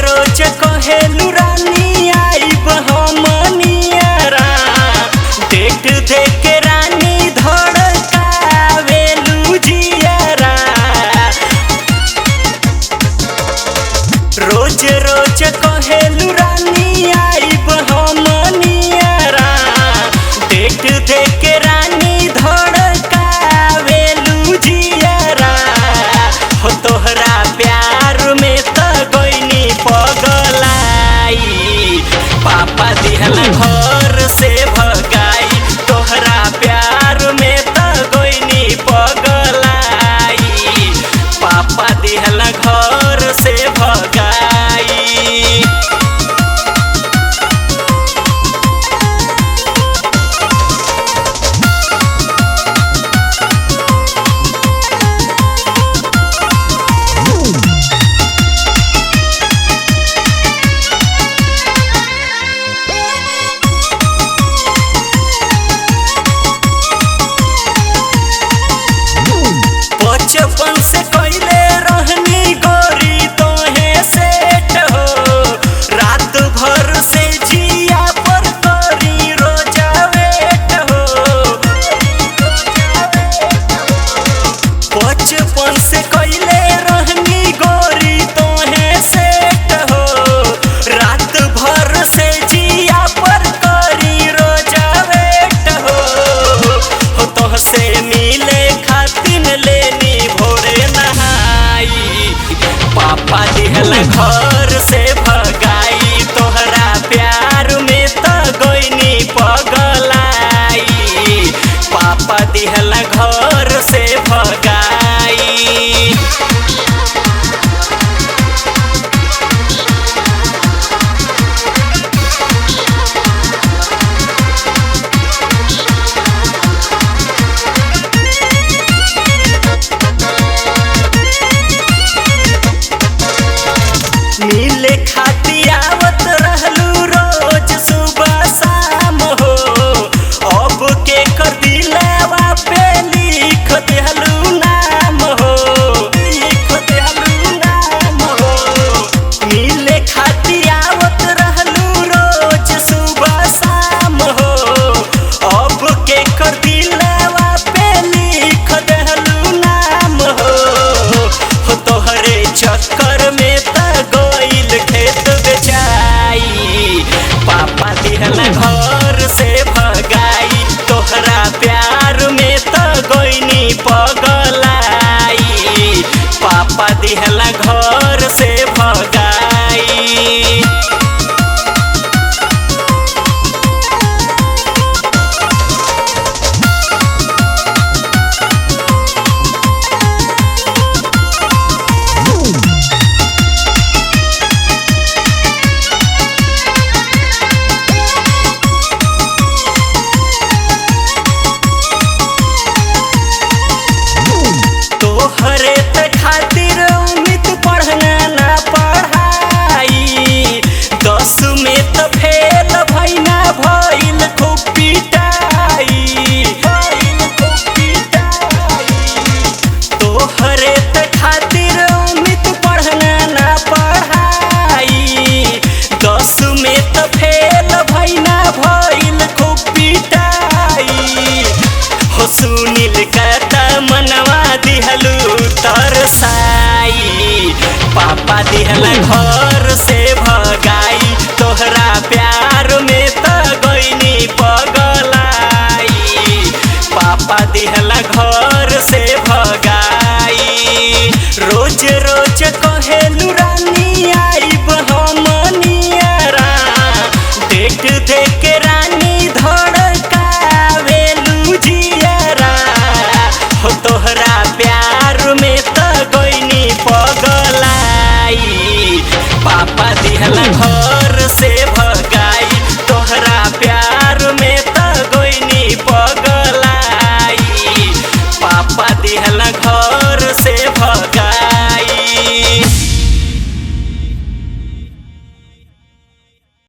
रोज कहेलू रानी आइब हमनियरा, डेट देख रानी धड़कावेलू जियरा। रोज रोज कहेलू रानी आइब हमनियरा, डेट देख रानी धड़कावेलू जियरा। हो तोहरा प्यार में त गइनी पगलाई, पापा दिहला घर से भगाई। तोहरा प्यार में त गइनी पगलाई, पापा दिहला घर से भगाई। बचपन से कइले रहनी गोरी तोहे सेट हो, रात भर से जिया पर करी रोजा वेट हो। बचपन से कइले रहनी गोरी तोहे सेट हो, रात भर से जिया पर करी रोजा वेट हो। हो तोहसे मिले खातिन लेनी भोरे नहाई, पापा दिहला घर से भगाई। तोहरा प्यार में त गइनी पगलाई, पापा दिहला घर से भगाई। मिले खाती आवत रहलू रोज सुबह शाम हो, अब के कर दिलवा पे लिख देहलू नाम हो, लिख देहलू नाम हो। मिले खाती आवत रहलू रोज सुबह शाम हो, अब के कर दिलवा पे लिख देहलू नाम हो। हो तोहरे चक्कर में त गइल खेत बेचाई, पापा दिहला घर से भगाई। तोहरा प्यार में त गइनी पगलाई, पापा दिहला घर से भगाई। तोहरे त खातिर उम्मीद पढ़ना ना पढ़ाई, 10 में त फेल भइना भइल खूब पिटाई, भइल खूब पिटाई। तोहरे त खातिर उम्मीद पढ़ना ना पढ़ाई, 10 में त फेल भइना भइल खूब पिटाई। हो सुनील कहता मनवा दिहलू तरसाई, पापा दिहला घर